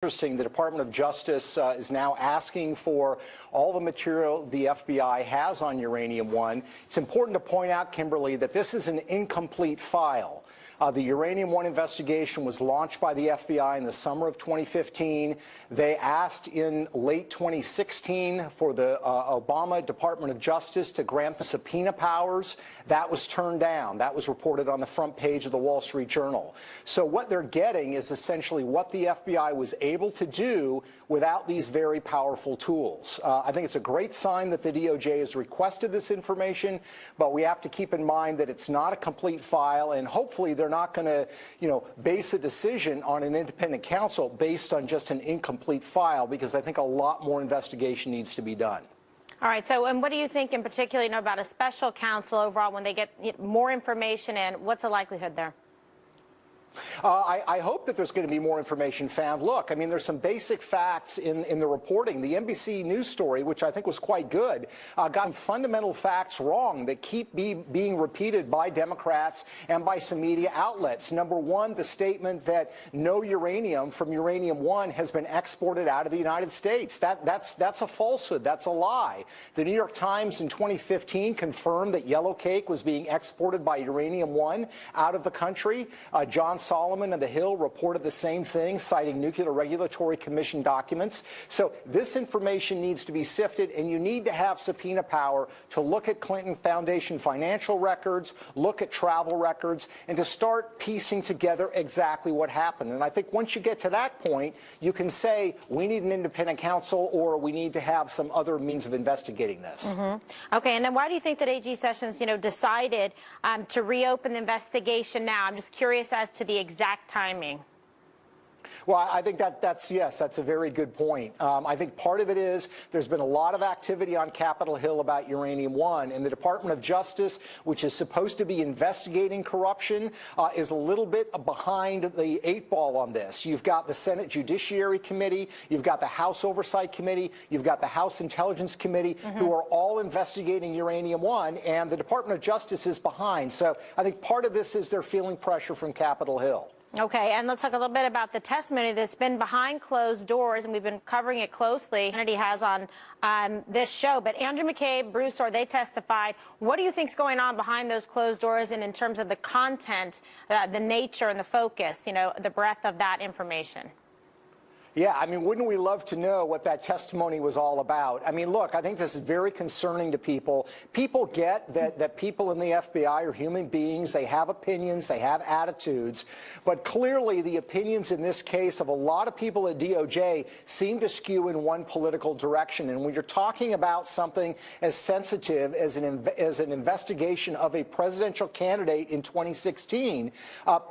Interesting. The Department of Justice is now asking for all the material the FBI has on Uranium One. It's important to point out, Kimberly, that this is an incomplete file. The Uranium One investigation was launched by the FBI in the summer of 2015. They asked in late 2016 for the Obama Department of Justice to grant the subpoena powers. That was turned down. That was reported on the front page of the Wall Street Journal. So what they're getting is essentially what the FBI was able to do without these very powerful tools. I think it's a great sign that the DOJ has requested this information, but we have to keep in mind that it's not a complete file, and hopefully they're not going to, base a decision on an independent counsel based on just an incomplete file, because I think a lot more investigation needs to be done. All right. So, and what do you think in particular, about a special counsel overall when they get more information in? What's the likelihood there? I hope that there's going to be more information found. Look, I mean, there's some basic facts in the reporting. The NBC News story, which I think was quite good, got fundamental facts wrong that keep being repeated by Democrats and by some media outlets. Number one, the statement that no uranium from Uranium One has been exported out of the United States. That's a falsehood. That's a lie. The New York Times in 2015 confirmed that yellow cake was being exported by Uranium One out of the country. John Solomon of The Hill reported the same thing, citing Nuclear Regulatory Commission documents. So this information needs to be sifted, and you need to have subpoena power to look at Clinton Foundation financial records, look at travel records, and to start piecing together exactly what happened. And I think once you get to that point, you can say we need an independent counsel, or we need to have some other means of investigating this. Okay, and then why do you think that AG Sessions, decided to reopen the investigation now? I'm just curious as to the exact timing. Well, I think that's a very good point. I think part of it is there's been a lot of activity on Capitol Hill about Uranium One, and the Department of Justice, which is supposed to be investigating corruption, is a little bit behind the eight ball on this. You've got the Senate Judiciary Committee, you've got the House Oversight Committee, you've got the House Intelligence Committee, who are all investigating Uranium One, and the Department of Justice is behind. So I think part of this is they're feeling pressure from Capitol Hill. Okay, and let's talk a little bit about the testimony that's been behind closed doors, and we've been covering it closely. Hannity has on this show, but Andrew McCabe, Bruce Orr, they testified. What do you think's going on behind those closed doors, and in terms of the content, the nature and the focus, the breadth of that information? Yeah, I mean, wouldn't we love to know what that testimony was all about? I mean, look, I think this is very concerning to people. People get that people in the FBI are human beings. They have opinions. They have attitudes. But clearly, the opinions in this case of a lot of people at DOJ seem to skew in one political direction. And when you're talking about something as sensitive as an investigation of a presidential candidate in 2016,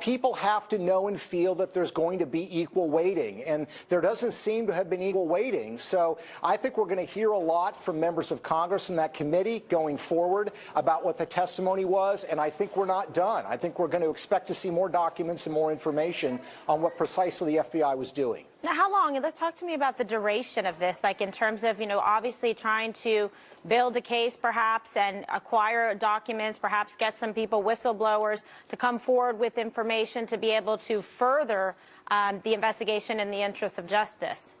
people have to know and feel that there's going to be equal weighting. And there doesn't seem to have been equal weighting. So I think we're going to hear a lot from members of Congress in that committee going forward about what the testimony was, and I think we're not done. I think we're going to expect to see more documents and more information on what precisely the FBI was doing. Now, how long? And let's talk to me about the duration of this, like in terms of, obviously trying to build a case perhaps and acquire documents, perhaps get some people, whistleblowers, to come forward with information to be able to further the investigation in the interest of justice.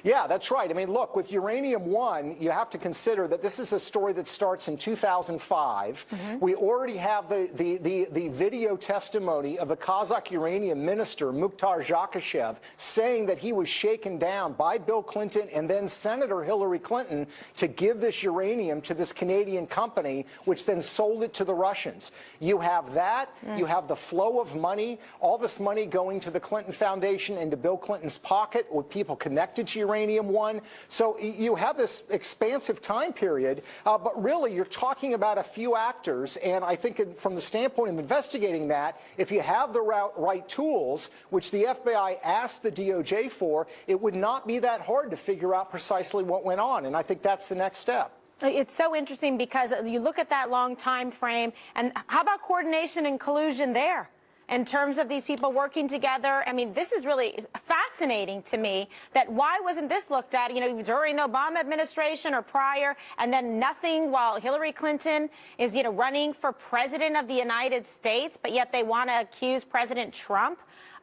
Yeah, that's right. I mean, look, with Uranium One, you have to consider that this is a story that starts in 2005. We already have the video testimony of the Kazakh uranium minister, Mukhtar Zakashev, saying that he was shaken down by Bill Clinton and then Senator Hillary Clinton to give this uranium to this Canadian company, which then sold it to the Russians. You have that. You have the flow of money, all this money going to the Clinton Foundation into Bill Clinton's pocket with people connected to Uranium One. So you have this expansive time period, but really you're talking about a few actors, and I think from the standpoint of investigating that, if you have the right tools, which the FBI asked the DOJ for, it would not be that hard to figure out precisely what went on, and I think that's the next step. It's so interesting because you look at that long time frame, and how about coordination and collusion there? In terms of these people working together, I mean, this is really fascinating to me, that why wasn't this looked at, during the Obama administration or prior, and then nothing while Hillary Clinton is, running for president of the United States, but yet they want to accuse President Trump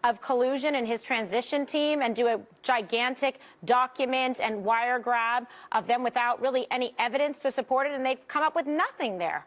of collusion in his transition team and do a gigantic document and wire grab of them without really any evidence to support it, and they've come up with nothing there.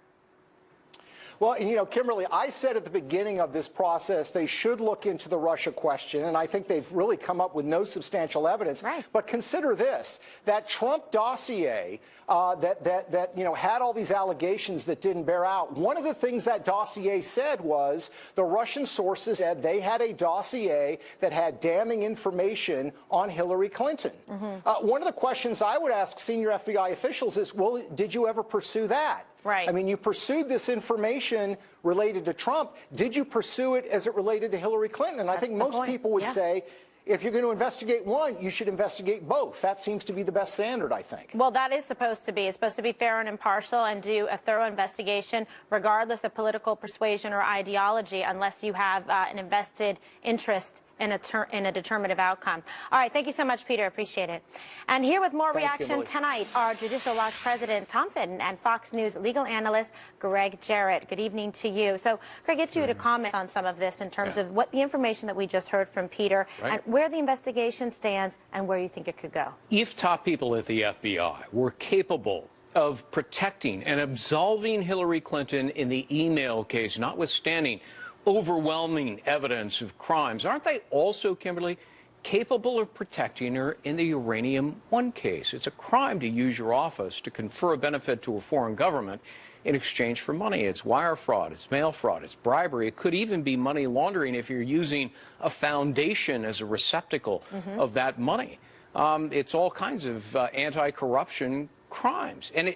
Well, and, you know, Kimberly, I said at the beginning of this process they should look into the Russia question, and I think they've really come up with no substantial evidence. Right. But consider this, that Trump dossier that you know, had all these allegations that didn't bear out. One of the things that dossier said was the Russian sources said they had a dossier that had damning information on Hillary Clinton. One of the questions I would ask senior FBI officials is, well, did you ever pursue that? Right. I mean, you pursued this information related to Trump. Did you pursue it as it related to Hillary Clinton? And I think most people would say, if you're going to investigate one, you should investigate both. That seems to be the best standard, I think. Well, that is supposed to be. It's supposed to be fair and impartial and do a thorough investigation, regardless of political persuasion or ideology, unless you have an invested interest in a determinative outcome. All right, thank you so much, Peter. Appreciate it. And here with more reaction Kimberly. tonight are Judicial Watch President Tom Fitton and Fox News legal analyst Greg Jarrett. Good evening to you. So, Greg, get you to comment on some of this in terms of what the information that we just heard from Peter and where the investigation stands and where you think it could go. If top people at the FBI were capable of protecting and absolving Hillary Clinton in the email case, notwithstanding overwhelming evidence of crimes, aren't they also, Kimberly, capable of protecting her in the Uranium One case? It's a crime to use your office to confer a benefit to a foreign government in exchange for money. It's wire fraud, it's mail fraud, it's bribery. It could even be money laundering if you're using a foundation as a receptacle of that money. It's all kinds of anti-corruption crimes. And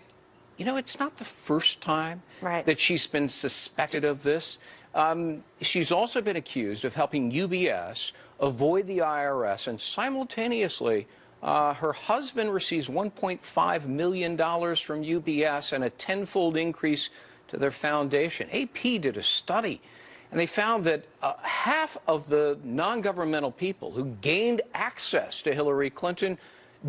it's not the first time that she's been suspected of this. She's also been accused of helping UBS avoid the IRS, and simultaneously, her husband receives $1.5 million from UBS and a tenfold increase to their foundation. AP did a study, and they found that half of the non-governmental people who gained access to Hillary Clinton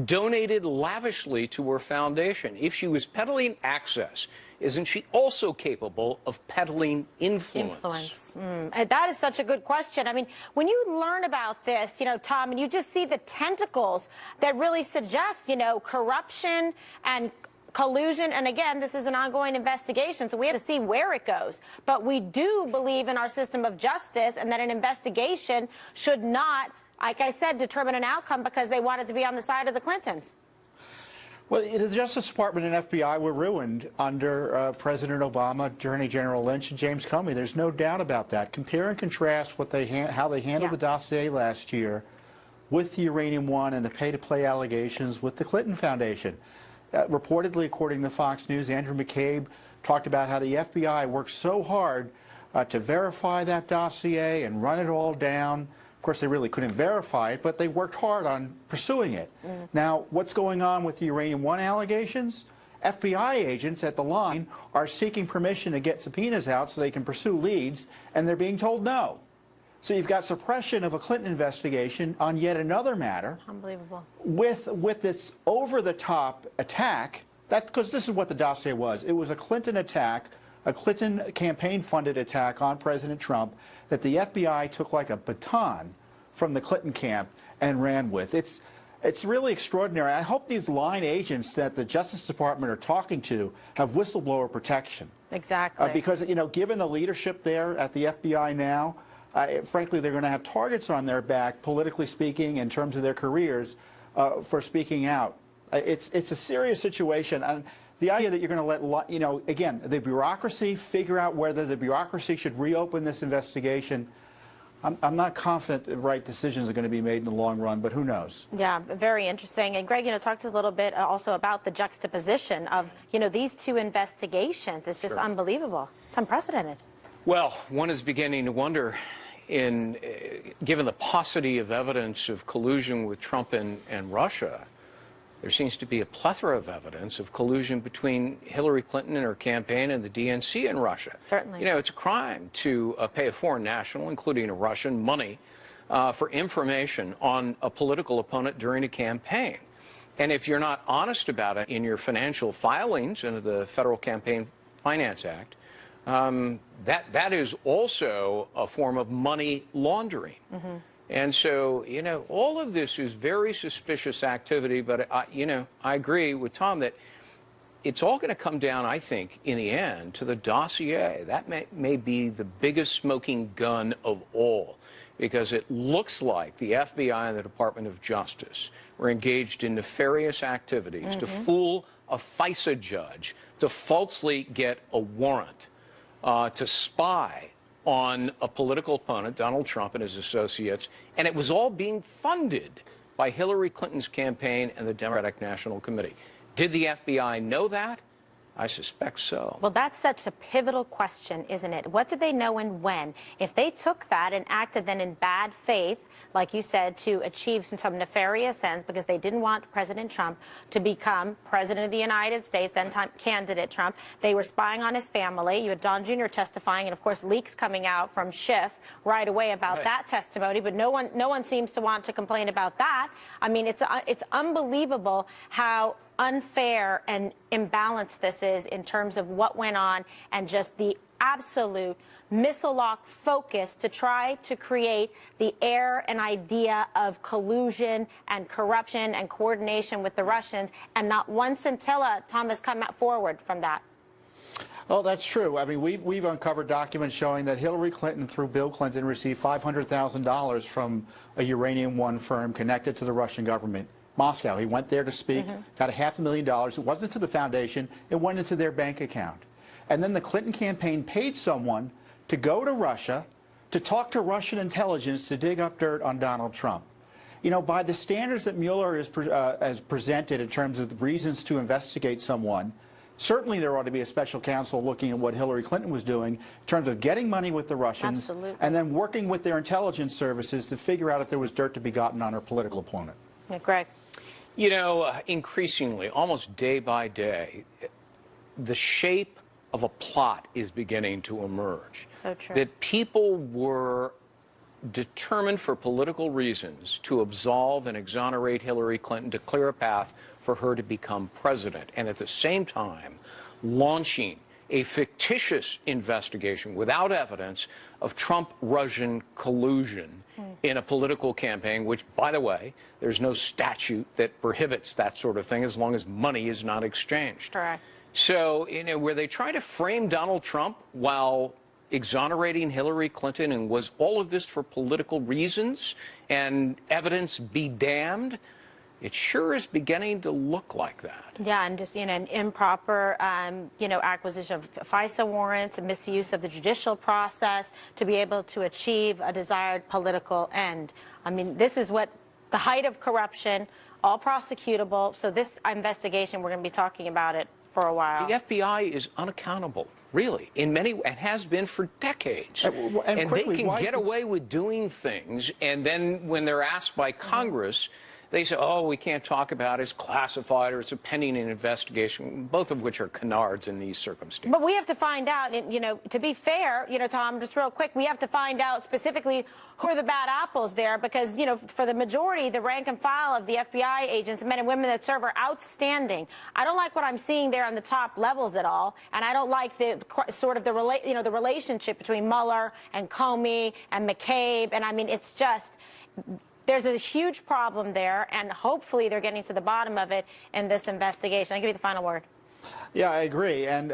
donated lavishly to her foundation. If she was peddling access, isn't she also capable of peddling influence? That is such a good question. I mean, when you learn about this, Tom, and you just see the tentacles that really suggest, corruption and collusion. And again, this is an ongoing investigation, so we have to see where it goes. But we do believe in our system of justice and that an investigation should not, like I said, determine an outcome because they wanted to be on the side of the Clintons. Well, the Justice Department and FBI were ruined under President Obama, Attorney General Lynch, and James Comey. There's no doubt about that. Compare and contrast how they handled the dossier last year with the Uranium One and the pay-to-play allegations with the Clinton Foundation. Reportedly, according to Fox News, Andrew McCabe talked about how the FBI worked so hard to verify that dossier and run it all down. Of course, they really couldn't verify it, but they worked hard on pursuing it. Now, what's going on with the Uranium One allegations? FBI agents at the line are seeking permission to get subpoenas out so they can pursue leads, and they're being told no. So you've got suppression of a Clinton investigation on yet another matter. Unbelievable. With this over-the-top attack, because this is what the dossier was. It was a Clinton attack, a Clinton campaign-funded attack on President Trump that the FBI took like a baton from the Clinton camp and ran with. It's really extraordinary. I hope these line agents that the Justice Department are talking to have whistleblower protection. Exactly. Because, given the leadership there at the FBI now, frankly, they're going to have targets on their back, politically speaking, in terms of their careers, for speaking out. It's a serious situation. And the idea that you're going to let, again, the bureaucracy figure out whether the bureaucracy should reopen this investigation, I'm not confident the right decisions are going to be made in the long run, but who knows? Yeah, very interesting. And Greg, talk to us a little bit also about the juxtaposition of, these two investigations. It's just unbelievable. It's unprecedented. Well, one is beginning to wonder, given the paucity of evidence of collusion with Trump and Russia, there seems to be a plethora of evidence of collusion between Hillary Clinton and her campaign and the DNC in Russia. Certainly. It's a crime to pay a foreign national, including a Russian, money for information on a political opponent during a campaign. And if you're not honest about it in your financial filings under the Federal Campaign Finance Act, that is also a form of money laundering. And so, all of this is very suspicious activity. But, I agree with Tom that it's all going to come down, I think, in the end, to the dossier. That may be the biggest smoking gun of all, because it looks like the FBI and the Department of Justice were engaged in nefarious activities to fool a FISA judge, to falsely get a warrant, to spy on a political opponent, Donald Trump and his associates, and it was all being funded by Hillary Clinton's campaign and the Democratic National Committee. Did the FBI know that? I suspect so. Well, that's such a pivotal question, isn't it? What did they know and when? If they took that and acted then in bad faith, like you said, to achieve some nefarious ends because they didn't want President Trump to become president of the United States, then candidate Trump, they were spying on his family. You had Don Jr. testifying, and of course leaks coming out from Schiff right away about that testimony, but no one seems to want to complain about that. I mean, it's unbelievable how unfair and imbalanced this is in terms of what went on, and just the absolute missile-lock focus to try to create the air and idea of collusion and corruption and coordination with the Russians, and not one scintilla, Tom, has come forward from that. Oh, that's true. I mean, we've uncovered documents showing that Hillary Clinton, through Bill Clinton, received $500,000 from a Uranium One firm connected to the Russian government. Moscow. He went there to speak, got $500,000. It wasn't to the foundation. It went into their bank account. And then the Clinton campaign paid someone to go to Russia to talk to Russian intelligence to dig up dirt on Donald Trump. By the standards that Mueller has presented in terms of the reasons to investigate someone, certainly there ought to be a special counsel looking at what Hillary Clinton was doing in terms of getting money with the Russians and then working with their intelligence services to figure out if there was dirt to be gotten on her political opponent. Yeah, Greg. Increasingly, almost day by day, the shape of a plot is beginning to emerge. So true. That people were determined for political reasons to absolve and exonerate Hillary Clinton, to clear a path for her to become president, and at the same time launching a fictitious investigation without evidence of Trump-Russian collusion in a political campaign, which, by the way, there's no statute that prohibits that sort of thing as long as money is not exchanged. Correct. So, were they trying to frame Donald Trump while exonerating Hillary Clinton, and was all of this for political reasons and evidence be damned? It sure is beginning to look like that. Yeah, and just, an improper, acquisition of FISA warrants, and misuse of the judicial process to be able to achieve a desired political end. I mean, this is what the height of corruption, all prosecutable. So this investigation, we're going to be talking about it for a while. The FBI is unaccountable, really, and has been for decades. And quickly, they can get away with doing things, and then when they're asked by Congress, they say, oh, we can't talk about it, it's classified, or it's a pending investigation, both of which are canards in these circumstances. But we have to find out, to be fair, Tom, just real quick, we have to find out specifically who are the bad apples there, because, for the majority, the rank and file of the FBI agents, men and women that serve, are outstanding. I don't like what I'm seeing there on the top levels at all, and I don't like the the relationship between Mueller and Comey and McCabe, and I mean, it's just... There's a huge problem there, and hopefully they're getting to the bottom of it in this investigation. I'll give you the final word. Yeah, I agree. And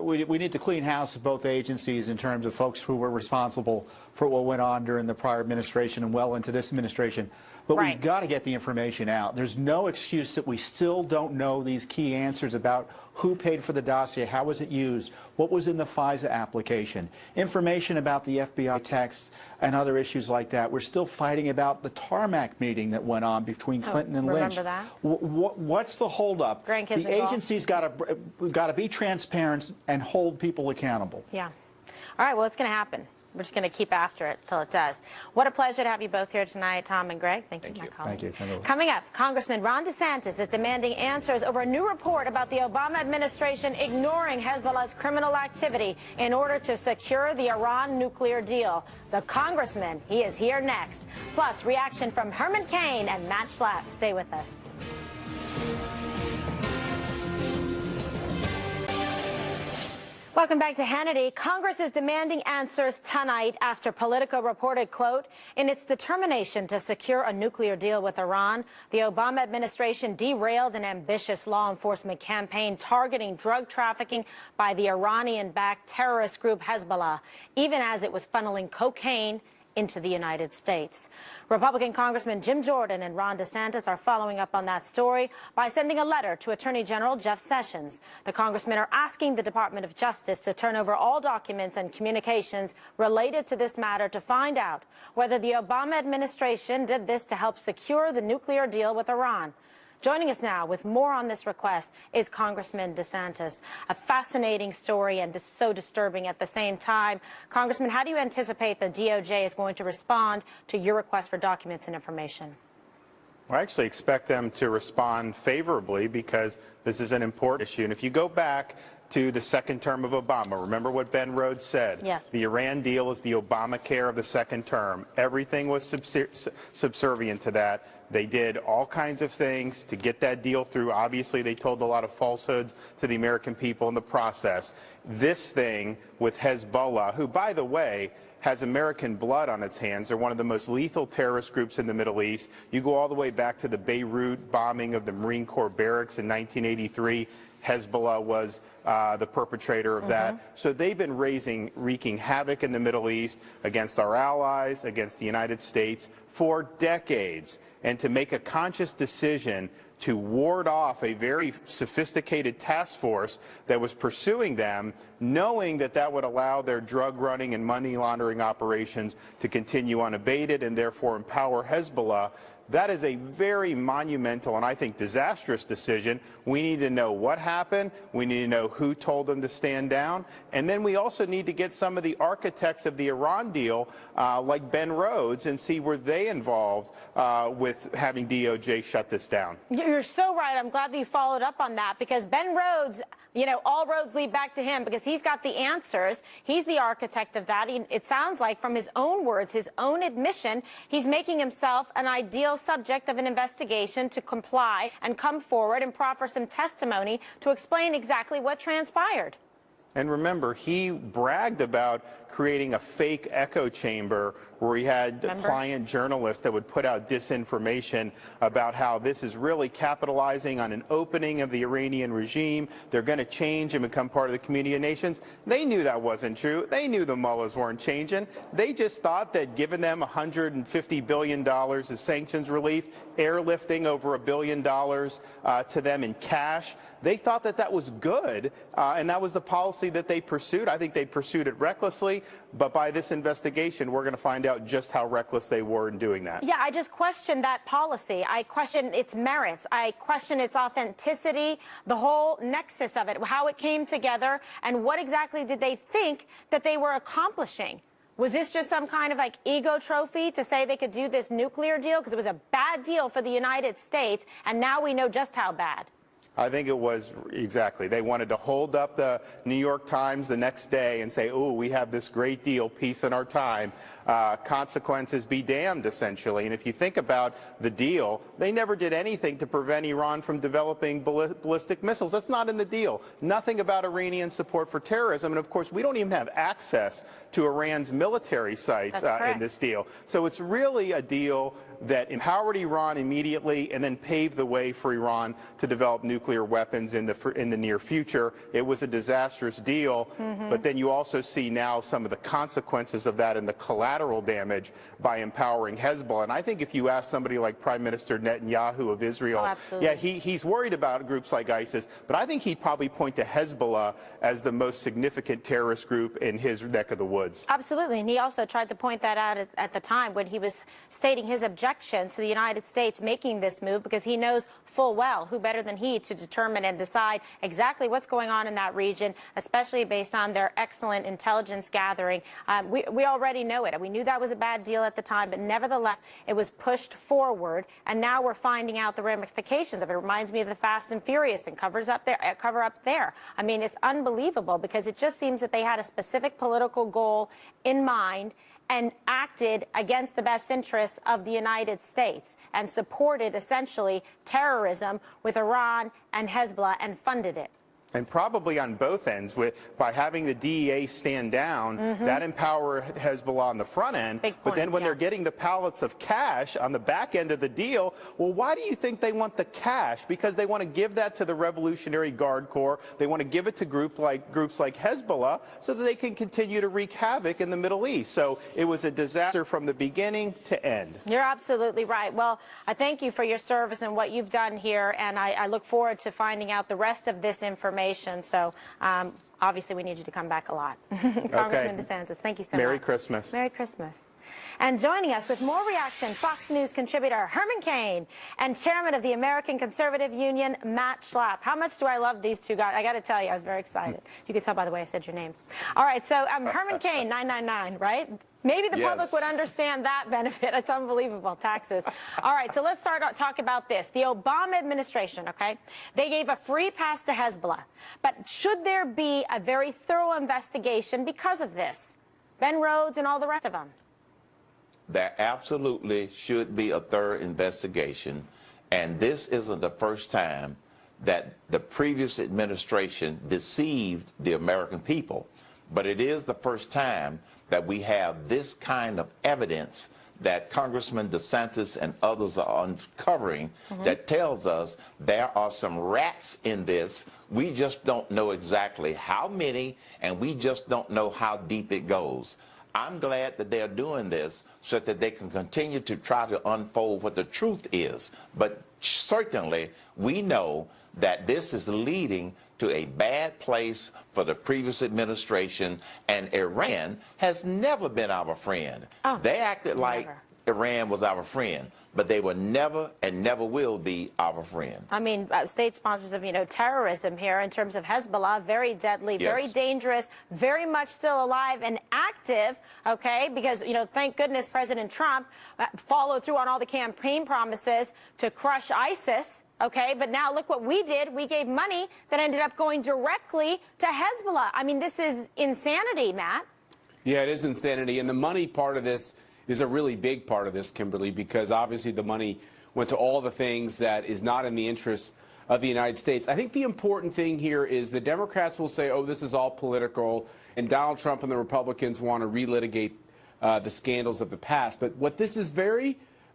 we need to clean house of both agencies in terms of folks who were responsible for what went on during the prior administration and well into this administration. But we've got to get the information out. There's no excuse that we still don't know these key answers about who paid for the dossier, how was it used, what was in the FISA application, information about the FBI texts and other issues like that. We're still fighting about the tarmac meeting that went on between Clinton and Lynch. Remember that? What's the holdup? Grandkids the agency's got to be transparent and hold people accountable. Yeah. All right, well, it's going to happen. We're just going to keep after it till it does. What a pleasure to have you both here tonight, Tom and Greg. Thank you, my colleague. Thank you. Coming up, Congressman Ron DeSantis is demanding answers over a new report about the Obama administration ignoring Hezbollah's criminal activity in order to secure the Iran nuclear deal. The congressman, he is here next. Plus, reaction from Herman Cain and Matt Schlapp. Stay with us. Welcome back to Hannity. Congress is demanding answers tonight after Politico reported, quote, in its determination to secure a nuclear deal with Iran, the Obama administration derailed an ambitious law enforcement campaign targeting drug trafficking by the Iranian-backed terrorist group Hezbollah, even as it was funneling cocaine into the United States. Republican Congressman Jim Jordan and Ron DeSantis are following up on that story by sending a letter to Attorney General Jeff Sessions. The congressmen are asking the Department of Justice to turn over all documents and communications related to this matter to find out whether the Obama administration did this to help secure the nuclear deal with Iran. Joining us now with more on this request is Congressman DeSantis. A fascinating story and so disturbing at the same time. Congressman, how do you anticipate the DOJ is going to respond to your request for documents and information? Well, I actually expect them to respond favorably because this is an important issue. And if you go back to the second term of Obama, remember what Ben Rhodes said? Yes. The Iran deal is the Obamacare of the second term. Everything was subservient to that. They did all kinds of things to get that deal through. Obviously, they told a lot of falsehoods to the American people in the process. This thing with Hezbollah, who, by the way, has American blood on its hands. They're one of the most lethal terrorist groups in the Middle East. You go all the way back to the Beirut bombing of the Marine Corps barracks in 1983. Hezbollah was the perpetrator of that. So they've been wreaking havoc in the Middle East against our allies, against the United States for decades. And to make a conscious decision to ward off a very sophisticated task force that was pursuing them, knowing that that would allow their drug running and money laundering operations to continue unabated and therefore empower Hezbollah, that is a very monumental and I think disastrous decision. We need to know what happened. We need to know who told them to stand down. And then we also need to get some of the architects of the Iran deal, like Ben Rhodes, and see were they involved with having DOJ shut this down. You're so right. I'm glad that you followed up on that because Ben Rhodes, you know, all roads lead back to him because he's got the answers. He's the architect of that. It sounds like from his own words, his own admission, he's making himself an ideal subject of an investigation to comply and come forward and proffer some testimony to explain exactly what transpired. And remember, he bragged about creating a fake echo chamber where he had client journalists that would put out disinformation about how this is really capitalizing on an opening of the Iranian regime. They're going to change and become part of the community of nations. They knew that wasn't true. They knew the mullahs weren't changing. They just thought that giving them $150 billion as sanctions relief, airlifting over $1 billion to them in cash, they thought that that was good, and that was the policy that they pursued. I think they pursued it recklessly, but by this investigation, we're going to find out just how reckless they were in doing that. Yeah, I just question that policy. I question its merits. I question its authenticity, the whole nexus of it, how it came together, and what exactly did they think that they were accomplishing? Was this just some kind of like ego trophy to say they could do this nuclear deal? Because it was a bad deal for the United States, and now we know just how bad. I think it was exactly. They wanted to hold up the New York Times the next day and say, oh, we have this great deal, peace in our time. Consequences be damned, essentially. And if you think about the deal, they never did anything to prevent Iran from developing ballistic missiles. That's not in the deal. Nothing about Iranian support for terrorism. And, of course, we don't even have access to Iran's military sites in this deal. So it's really a deal that empowered Iran immediately and then paved the way for Iran to develop nuclear weapons in the near future. It was a disastrous deal, but then you also see now some of the consequences of that and the collateral damage by empowering Hezbollah. And I think if you ask somebody like Prime Minister Netanyahu of Israel, yeah, he's worried about groups like ISIS, but I think he'd probably point to Hezbollah as the most significant terrorist group in his neck of the woods. Absolutely, and he also tried to point that out at the time when he was stating his objections to the United States making this move, because he knows full well who better than he to determine and decide exactly what's going on in that region, especially based on their excellent intelligence gathering. We already know it. We knew that was a bad deal at the time, but nevertheless, it was pushed forward, and now we're finding out the ramifications of it. It reminds me of the Fast and Furious and cover up there. I mean, it's unbelievable because it just seems that they had a specific political goal in mind and acted against the best interests of the United States and supported essentially terrorism with Iran and Hezbollah and funded it. And probably on both ends, by having the DEA stand down, that empower Hezbollah on the front end. But then when they're getting the pallets of cash on the back end of the deal, well, why do you think they want the cash? Because they want to give that to the Revolutionary Guard Corps. They want to give it to groups like Hezbollah so that they can continue to wreak havoc in the Middle East. So it was a disaster from the beginning to end. You're absolutely right. Well, I thank you for your service and what you've done here, and I look forward to finding out the rest of this information. So obviously we need you to come back a lot. Congressman DeSantis, thank you so much. Merry Christmas. Merry Christmas. And joining us with more reaction, Fox News contributor Herman Cain and chairman of the American Conservative Union, Matt Schlapp. How much do I love these two guys? I got to tell you, I was very excited. You could tell by the way I said your names. All right, so Herman Cain, 999, right? Maybe the public would understand that benefit. It's unbelievable, taxes. All right, so let's talk about this. The Obama administration, okay, they gave a free pass to Hezbollah. But should there be a very thorough investigation because of this? Ben Rhodes and all the rest of them. There absolutely should be a thorough investigation. And this isn't the first time that the previous administration deceived the American people. But it is the first time that we have this kind of evidence that Congressman DeSantis and others are uncovering that tells us there are some rats in this. We just don't know exactly how many, and we just don't know how deep it goes. I'm glad that they're doing this so that they can continue to try to unfold what the truth is. But certainly, we know that this is leading to a bad place for the previous administration, and Iran has never been our friend. They acted like Iran was our friend, but they were never and never will be our friend. I mean, state sponsors of, terrorism here in terms of Hezbollah, very deadly, very dangerous, very much still alive and active, okay? Because, thank goodness President Trump followed through on all the campaign promises to crush ISIS. Okay, but now look what we did. We gave money that ended up going directly to Hezbollah. I mean, this is insanity, Matt. Yeah, it is insanity. And the money part of this is a really big part of this, Kimberly, because obviously the money went to all the things that is not in the interest of the United States. I think the important thing here is the Democrats will say, oh, this is all political, and Donald Trump and the Republicans want to relitigate the scandals of the past. But what this is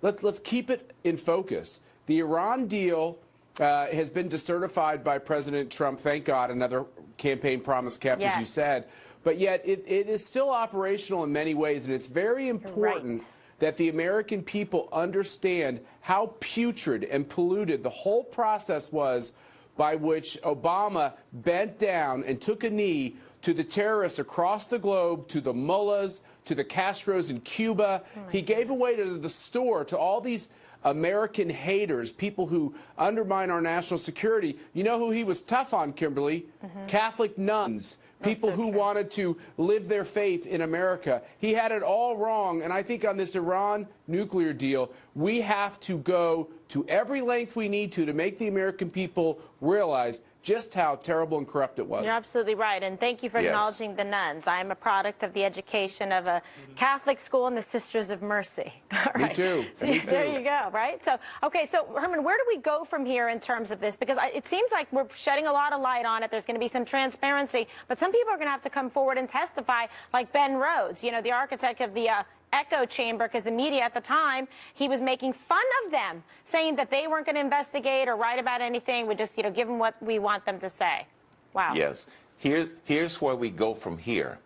let's keep it in focus. The Iran deal has been decertified by President Trump. Thank God, another campaign promise kept, as you said. But yet it is still operational in many ways, and it's very important that the American people understand how putrid and polluted the whole process was by which Obama bent down and took a knee to the terrorists across the globe, to the mullahs, to the Castros in Cuba. He gave away to the store to all these American haters, people who undermine our national security. You know who he was tough on, Kimberly? Catholic nuns, people who wanted to live their faith in America. He had it all wrong, and I think on this Iran nuclear deal, we have to go to every length we need to make the American people realize just how terrible and corrupt it was. You're absolutely right, and thank you for acknowledging the nuns. I am a product of the education of a Catholic school and the Sisters of Mercy. Me too. So Me too. There you go, right? So, okay, so Herman, where do we go from here in terms of this? Because it seems like we're shedding a lot of light on it. There's going to be some transparency, but some people are going to have to come forward and testify, like Ben Rhodes, the architect of the echo chamber, because the media at the time, he was making fun of them, saying that they weren't going to investigate or write about anything. We just, give them what we want them to say. Wow. Yes. Here's where we go from here.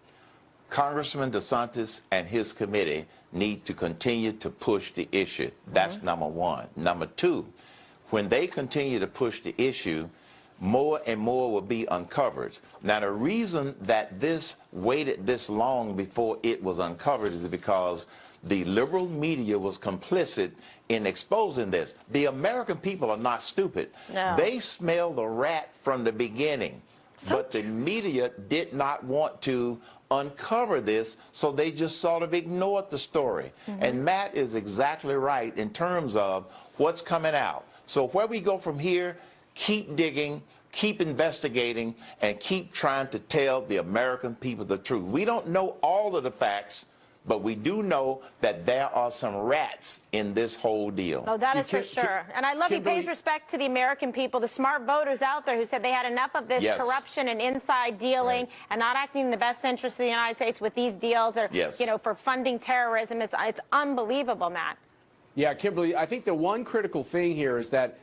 Congressman DeSantis and his committee need to continue to push the issue. That's number one. Number two, when they continue to push the issue, more and more will be uncovered. Now, the reason that this waited this long before it was uncovered is because the liberal media was complicit in exposing this. The American people are not stupid. No. They smell the rat from the beginning. But the media did not want to uncover this, so they just sort of ignored the story. And Matt is exactly right in terms of what's coming out. So where we go from here, keep digging, keep investigating, and keep trying to tell the American people the truth. We don't know all of the facts, but we do know that there are some rats in this whole deal. Oh, that is for sure. And I love he pays respect to the American people, the smart voters out there who said they had enough of this corruption and inside dealing and not acting in the best interest of the United States with these deals or, you know, for funding terrorism. It's unbelievable, Matt. Yeah, Kimberly, I think the one critical thing here is that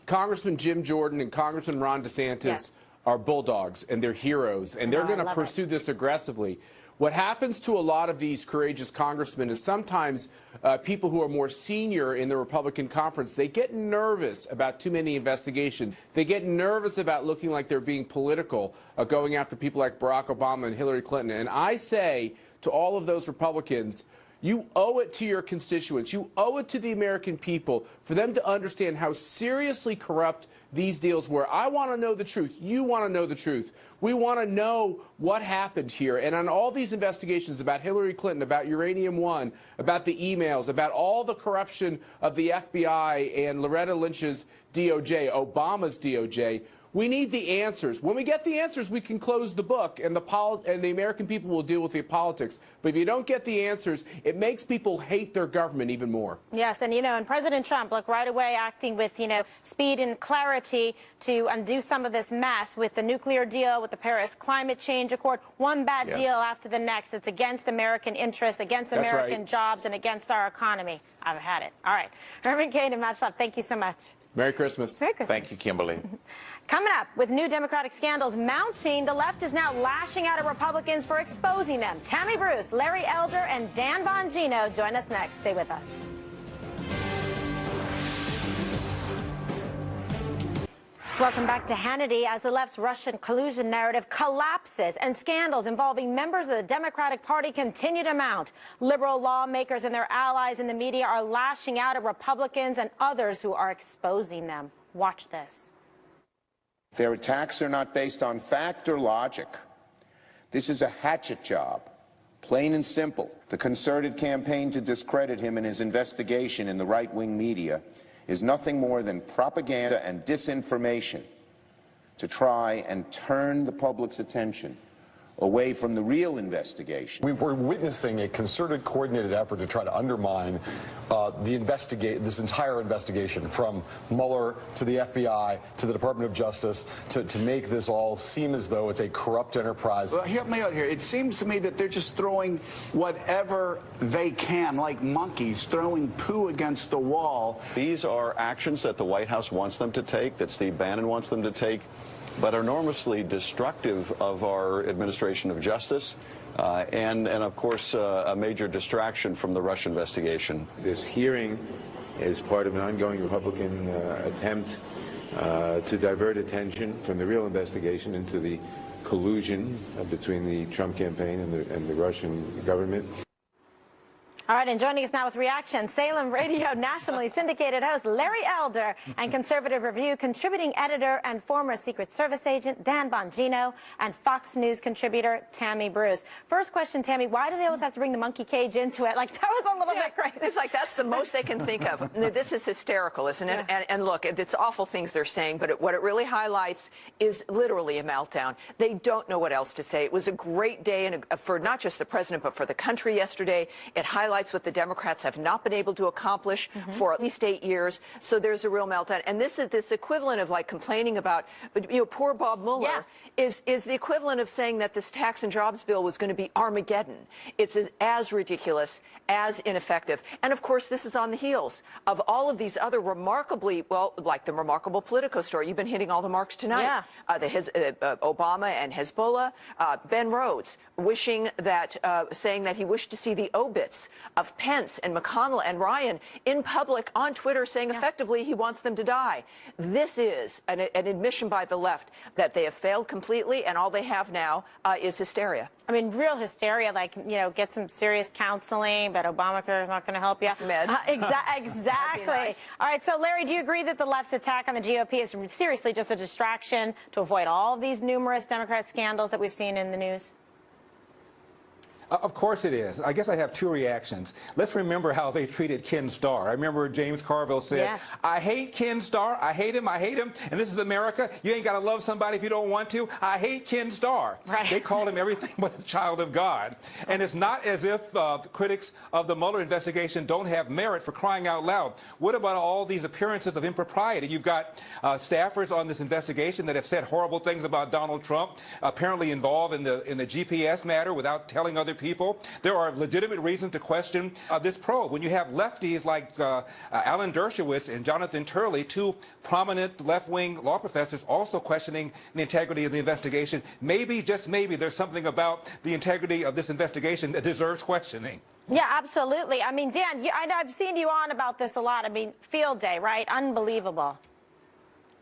Congressman Jim Jordan and Congressman Ron DeSantis are bulldogs and they're heroes, and they're going to pursue this aggressively. What happens to a lot of these courageous congressmen is sometimes people who are more senior in the Republican conference, they get nervous about too many investigations. They get nervous about looking like they're being political, going after people like Barack Obama and Hillary Clinton. And I say to all of those Republicans, you owe it to your constituents, you owe it to the American people for them to understand how seriously corrupt these deals were. I want to know the truth. You want to know the truth. We want to know what happened here. And on all these investigations about Hillary Clinton, about Uranium One, about the emails, about all the corruption of the FBI and Loretta Lynch's DOJ, Obama's DOJ, we need the answers. When we get the answers, we can close the book, and the American people will deal with the politics. But if you don't get the answers, it makes people hate their government even more. Yes, and, you know, and President Trump, look, right away acting with, you know, speed and clarity to undo some of this mess with the nuclear deal, with the Paris Climate Change Accord. One bad deal after the next. It's against American interests, against American jobs, and against our economy. I've had it. All right. Herman Cain and Matt Schlapp, thank you so much. Merry Christmas. Merry Christmas. Thank you, Kimberly. Coming up, with new Democratic scandals mounting, the left is now lashing out at Republicans for exposing them. Tammy Bruce, Larry Elder, and Dan Bongino join us next. Stay with us. Welcome back to Hannity. As the left's Russian collusion narrative collapses and scandals involving members of the Democratic Party continue to mount, liberal lawmakers and their allies in the media are lashing out at Republicans and others who are exposing them. Watch this. Their attacks are not based on fact or logic. This is a hatchet job, plain and simple. The concerted campaign to discredit him in his investigation in the right-wing media is nothing more than propaganda and disinformation to try and turn the public's attention away from the real investigation. We're witnessing a concerted, coordinated effort to try to undermine this entire investigation, from Mueller to the FBI to the Department of Justice, to make this all seem as though it's a corrupt enterprise. Well, hear me out here. It seems to me that they're just throwing whatever they can, like monkeys, throwing poo against the wall. These are actions that the White House wants them to take, that Steve Bannon wants them to take, but are enormously destructive of our administration of justice and of course, a major distraction from the Russia investigation. This hearing is part of an ongoing Republican attempt to divert attention from the real investigation into the collusion between the Trump campaign and the Russian government. All right, and joining us now with reaction, Salem Radio nationally syndicated host Larry Elder and Conservative Review contributing editor and former Secret Service agent Dan Bongino and Fox News contributor Tammy Bruce. First question, Tammy, why do they always have to bring the monkey cage into it? Like, that was a little bit crazy. It's like that's the most they can think of. This is hysterical, isn't it? And look, it's awful things they're saying, but what it really highlights is literally a meltdown. They don't know what else to say. It was a great day for not just the president, but for the country yesterday. It highlights what the Democrats have not been able to accomplish for at least 8 years. So there's a real meltdown. And this is this equivalent of like complaining about, you know, poor Bob Mueller is the equivalent of saying that this tax and jobs bill was going to be Armageddon. It's as ridiculous, as ineffective. And of course, this is on the heels of all of these other remarkably, well, like the remarkable Politico story. You've been hitting all the marks tonight. Obama and Hezbollah, Ben Rhodes wishing that, saying that he wished to see the obits of Pence and McConnell and Ryan in public on Twitter, saying effectively he wants them to die. This is an admission by the left that they have failed completely, and all they have now is hysteria. I mean, real hysteria, like, you know, get some serious counseling, but Obamacare is not going to help you. Exactly. Nice. All right, so Larry, do you agree that the left's attack on the GOP is seriously just a distraction to avoid all of these numerous Democrat scandals that we've seen in the news? Of course it is. I guess I have two reactions. Let's remember how they treated Ken Starr. I remember James Carville said, yes, I hate Ken Starr. I hate him. And this is America. You ain't got to love somebody if you don't want to. I hate Ken Starr. Right. They called him everything but a child of God. And it's not as if critics of the Mueller investigation don't have merit, for crying out loud. What about all these appearances of impropriety? You've got staffers on this investigation that have said horrible things about Donald Trump, apparently involved in the GPS matter without telling other people. There are legitimate reasons to question this probe. When you have lefties like Alan Dershowitz and Jonathan Turley, two prominent left-wing law professors, also questioning the integrity of the investigation, maybe, just maybe, there's something about the integrity of this investigation that deserves questioning. Yeah, absolutely. I mean, Dan, I know I've seen you on about this a lot. I mean, field day, right? Unbelievable.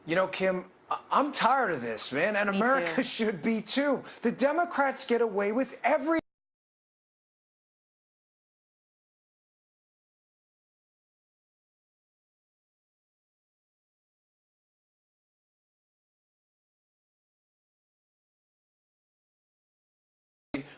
You know, Kim, I'm tired of this, man, and America should be too. The Democrats get away with everything.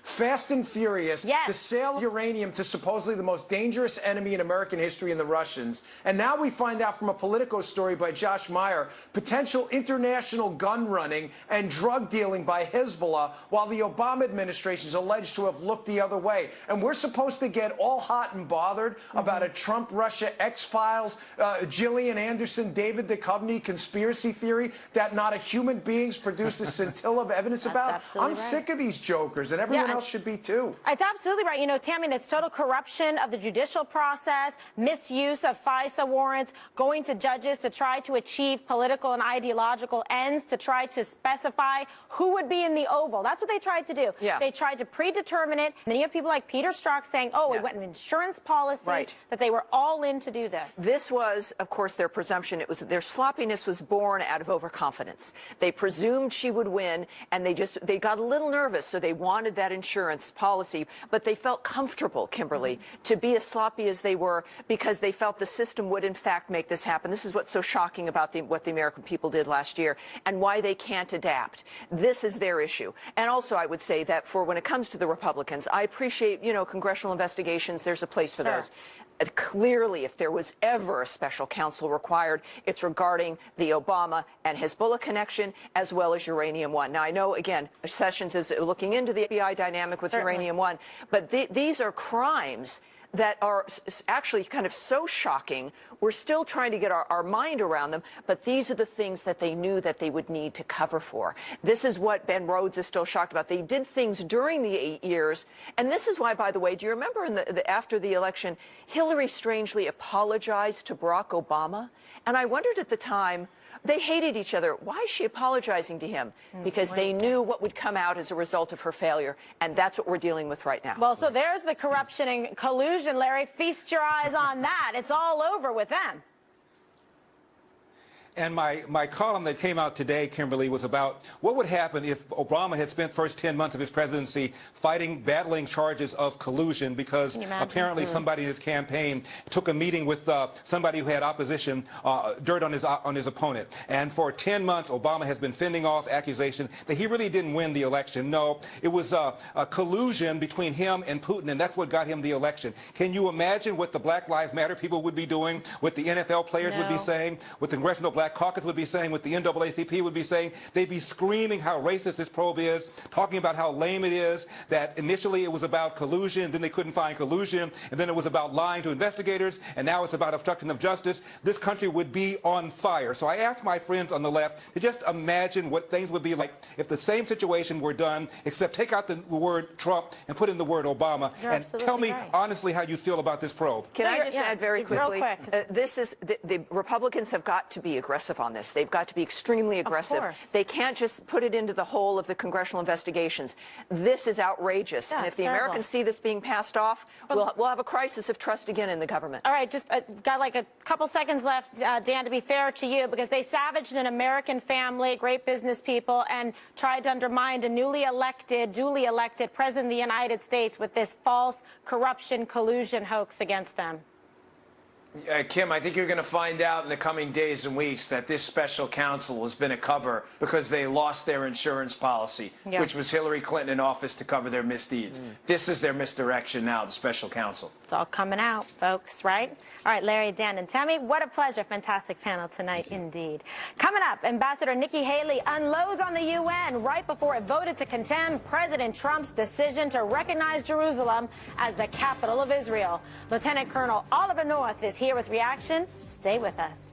Fast and Furious, the sale of uranium to supposedly the most dangerous enemy in American history in the Russians. And now we find out from a Politico story by Josh Meyer, potential international gun running and drug dealing by Hezbollah, while the Obama administration is alleged to have looked the other way. And we're supposed to get all hot and bothered about a Trump-Russia X-Files, Gillian Anderson, David Duchovny conspiracy theory that not a human being's produced a scintilla of evidence about. I'm sick of these jokers, and everyone else should be too. It's absolutely right. You know, Tammy, it's total corruption of the judicial process, misuse of FISA warrants, going to judges to try to achieve political and ideological ends, to try to specify who would be in the Oval. That's what they tried to do. They tried to predetermine it. And then you have people like Peter Strzok saying, oh, it went an insurance policy, that they were all in to do this. This was, of course, their presumption. It was their sloppiness was born out of overconfidence. They presumed she would win, and they got a little nervous, so they wanted that insurance policy, but they felt comfortable, Kimberly, to be as sloppy as they were because they felt the system would, in fact, make this happen. This is what's so shocking about what the American people did last year and why they can't adapt. This is their issue. And also, I would say that for when it comes to the Republicans, I appreciate, you know, congressional investigations. There's a place for those. Clearly, if there was ever a special counsel required, it's regarding the Obama and Hezbollah connection, as well as Uranium One. Now, I know, again, Sessions is looking into the FBI dynamic with Uranium One, but these are crimes that are actually kind of so shocking. We're still trying to get our mind around them, but these are the things that they knew that they would need to cover for. This is what Ben Rhodes is still shocked about. They did things during the 8 years, and this is why, by the way, do you remember after the election, Hillary strangely apologized to Barack Obama? And I wondered at the time, they hated each other. Why is she apologizing to him? Because they knew what would come out as a result of her failure, and that's what we're dealing with right now. Well, so there's the corruption and collusion, Larry. Feast your eyes on that. It's all over with them. And my column that came out today, Kimberly, was about what would happen if Obama had spent the first 10 months of his presidency battling charges of collusion because apparently somebody in his campaign took a meeting with somebody who had opposition, dirt on his opponent. And for 10 months, Obama has been fending off accusations that he really didn't win the election. No, it was a collusion between him and Putin, and that's what got him the election. Can you imagine what the Black Lives Matter people would be doing, what the NFL players would be saying, what the Congressional Black Caucus would be saying, what the NAACP would be saying? They'd be screaming how racist this probe is, talking about how lame it is, that initially it was about collusion, then they couldn't find collusion, and then it was about lying to investigators, and now it's about obstruction of justice. This country would be on fire. So I asked my friends on the left to just imagine what things would be like if the same situation were done, except take out the word Trump and put in the word Obama. And tell me honestly how you feel about this probe. Can I just add very quickly? This is the Republicans have got to be aggressive on this. They've got to be extremely aggressive. They can't just put it into the hole of the congressional investigations. This is outrageous. And if the Americans see this being passed off, we'll have a crisis of trust again in the government. All right, just got like a couple seconds left, Dan, to be fair to you, because they savaged an American family, great business people, and tried to undermine a duly elected president of the United States with this false corruption collusion hoax against them. Kim, I think you're going to find out in the coming days and weeks that this special counsel has been a cover because they lost their insurance policy, which was Hillary Clinton in office to cover their misdeeds. This is their misdirection now, the special counsel. It's all coming out, folks, right? All right, Larry, Dan, and Tammy, what a pleasure. Fantastic panel tonight, indeed. Coming up, Ambassador Nikki Haley unloads on the UN right before it voted to condemn President Trump's decision to recognize Jerusalem as the capital of Israel. Lieutenant Colonel Oliver North is here with reaction. Stay with us.